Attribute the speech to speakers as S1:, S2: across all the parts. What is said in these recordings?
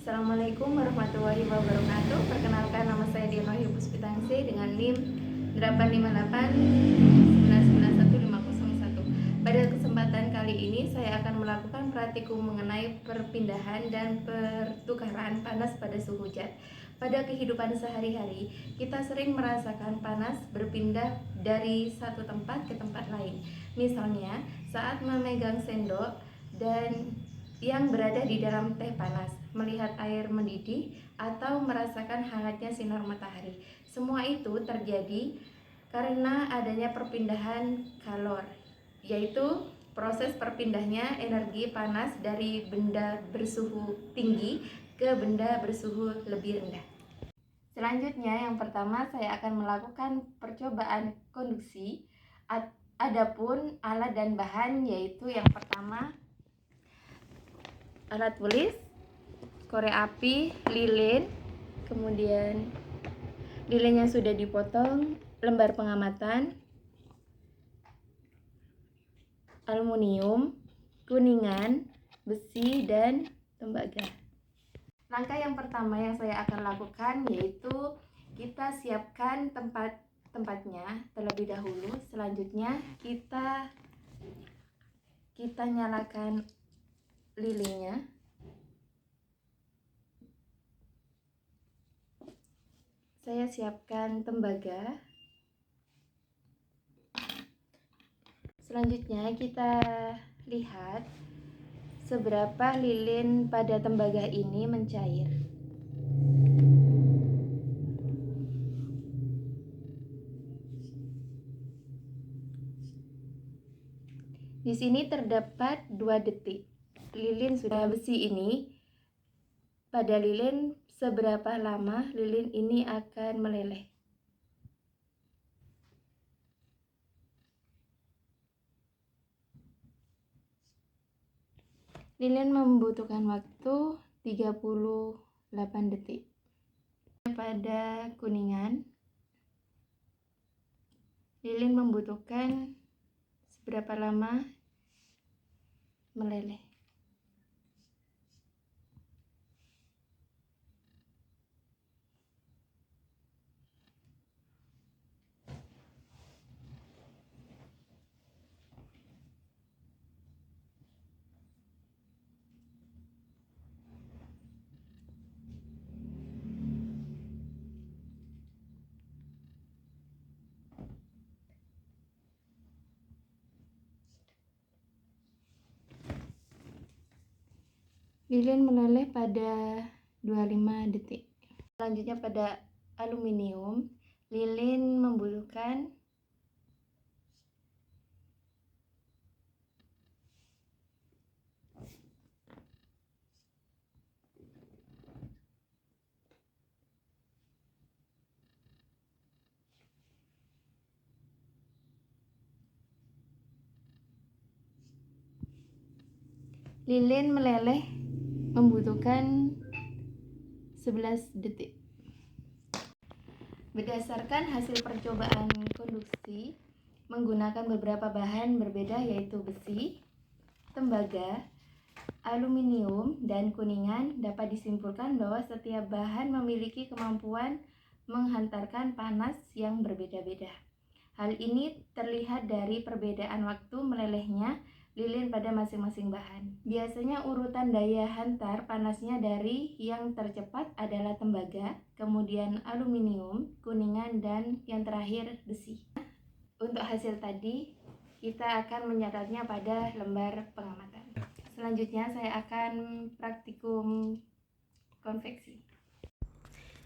S1: Assalamualaikum warahmatullahi wabarakatuh. Perkenalkan, nama saya Diana Puspitangsi dengan NIM 858991501. Pada kesempatan kali ini saya akan melakukan praktikum mengenai perpindahan dan pertukaran panas pada suhu zat. Pada kehidupan sehari-hari, kita sering merasakan panas berpindah dari satu tempat ke tempat lain. Misalnya, saat memegang sendok dan yang berada di dalam teh panas, melihat air mendidih, atau merasakan hangatnya sinar matahari. Semua itu terjadi karena adanya perpindahan kalor, yaitu proses perpindahnya energi panas dari benda bersuhu tinggi ke benda bersuhu lebih rendah. Selanjutnya, yang pertama saya akan melakukan percobaan konduksi. Adapun alat dan bahan, yaitu yang pertama alat tulis, korek api, lilin, kemudian lilinnya sudah dipotong, lembar pengamatan, aluminium, kuningan, besi, dan tembaga. Langkah yang pertama yang saya akan lakukan yaitu kita siapkan tempatnya terlebih dahulu. Selanjutnya kita nyalakan lilinnya. Saya siapkan tembaga. Selanjutnya kita lihat seberapa lilin pada tembaga ini mencair. Di sini terdapat 2 detik. Lilin sudah besi ini. Pada lilin, seberapa lama lilin ini akan meleleh. Lilin membutuhkan waktu 38 detik. Pada kuningan, lilin membutuhkan seberapa lama meleleh. Lilin meleleh pada 25 detik. Selanjutnya pada aluminium, lilin membutuhkan lilin meleleh membutuhkan 11 detik. Berdasarkan hasil percobaan konduksi menggunakan beberapa bahan berbeda, yaitu besi, tembaga, aluminium, dan kuningan, dapat disimpulkan bahwa setiap bahan memiliki kemampuan menghantarkan panas yang berbeda-beda. Hal ini terlihat dari perbedaan waktu melelehnya lilin pada masing-masing bahan. Biasanya urutan daya hantar panasnya dari yang tercepat adalah tembaga, kemudian aluminium, kuningan, dan yang terakhir besi. Untuk hasil tadi, kita akan menyadarnya pada lembar pengamatan. Selanjutnya saya akan praktikum konveksi.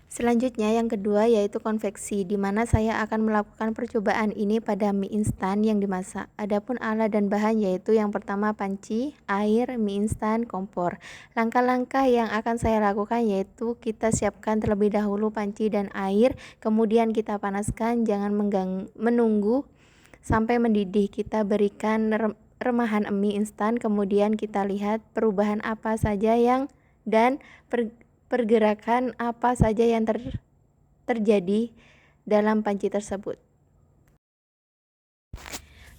S1: Selanjutnya yang kedua yaitu konveksi, di mana saya akan melakukan percobaan ini pada mie instan yang dimasak. Adapun alat dan bahan yaitu yang pertama panci, air, mie instan, kompor. Langkah-langkah yang akan saya lakukan yaitu kita siapkan terlebih dahulu panci dan air, kemudian kita panaskan, jangan menunggu sampai mendidih. Kita berikan remahan mie instan, kemudian kita lihat perubahan apa saja dan pergerakan apa saja yang terjadi dalam panci tersebut.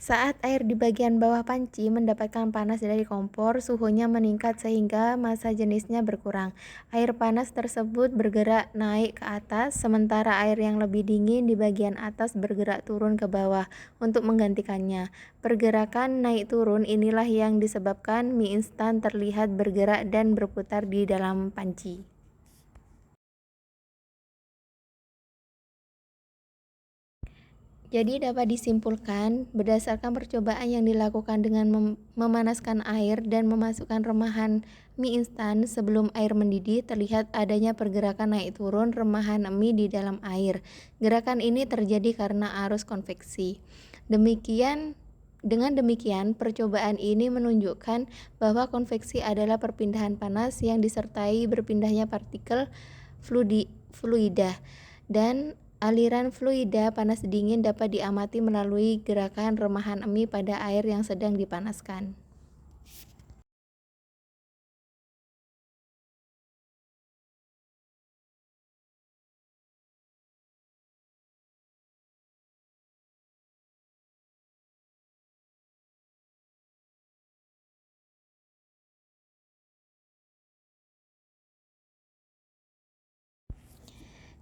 S1: Saat air di bagian bawah panci mendapatkan panas dari kompor, suhunya meningkat sehingga massa jenisnya berkurang. Air panas tersebut bergerak naik ke atas, sementara air yang lebih dingin di bagian atas bergerak turun ke bawah untuk menggantikannya. Pergerakan naik turun inilah yang disebabkan mie instan terlihat bergerak dan berputar di dalam panci. Jadi dapat disimpulkan, berdasarkan percobaan yang dilakukan dengan memanaskan air dan memasukkan remahan mie instan sebelum air mendidih, terlihat adanya pergerakan naik turun remahan mie di dalam air. Gerakan ini terjadi karena arus konveksi. Dengan demikian, percobaan ini menunjukkan bahwa konveksi adalah perpindahan panas yang disertai berpindahnya partikel fluida, dan aliran fluida panas dingin dapat diamati melalui gerakan remahan mie pada air yang sedang dipanaskan.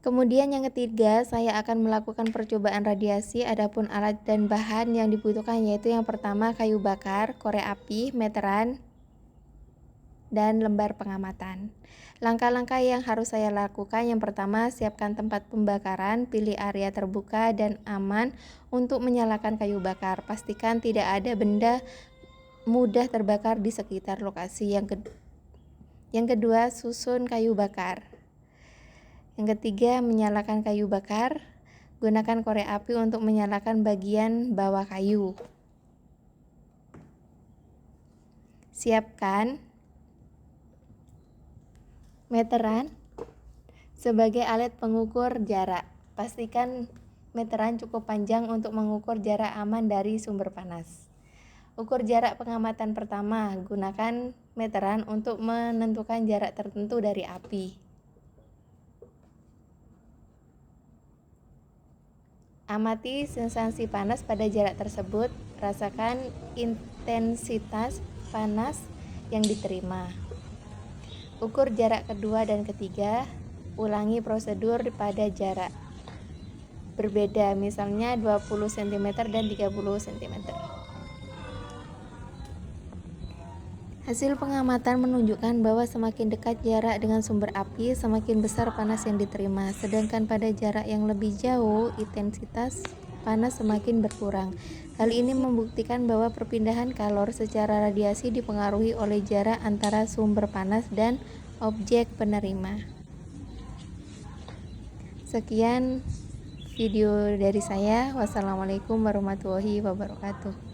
S1: Kemudian yang ketiga, saya akan melakukan percobaan radiasi. Adapun alat dan bahan yang dibutuhkan yaitu yang pertama kayu bakar, korek api, meteran, dan lembar pengamatan. Langkah-langkah yang harus saya lakukan, yang pertama, siapkan tempat pembakaran, pilih area terbuka dan aman untuk menyalakan kayu bakar. Pastikan tidak ada benda mudah terbakar di sekitar lokasi. Yang kedua, susun kayu bakar. Yang ketiga, menyalakan kayu bakar. Gunakan korek api untuk menyalakan bagian bawah kayu. Siapkan meteran sebagai alat pengukur jarak. Pastikan meteran cukup panjang untuk mengukur jarak aman dari sumber panas. Ukur jarak pengamatan pertama. Gunakan meteran untuk menentukan jarak tertentu dari api. Amati sensasi panas pada jarak tersebut, rasakan intensitas panas yang diterima. Ukur jarak kedua dan ketiga, ulangi prosedur pada jarak berbeda, misalnya 20 cm dan 30 cm. Hasil pengamatan menunjukkan bahwa semakin dekat jarak dengan sumber api, semakin besar panas yang diterima. Sedangkan pada jarak yang lebih jauh, intensitas panas semakin berkurang. Hal ini membuktikan bahwa perpindahan kalor secara radiasi dipengaruhi oleh jarak antara sumber panas dan objek penerima. Sekian video dari saya. Wassalamualaikum warahmatullahi wabarakatuh.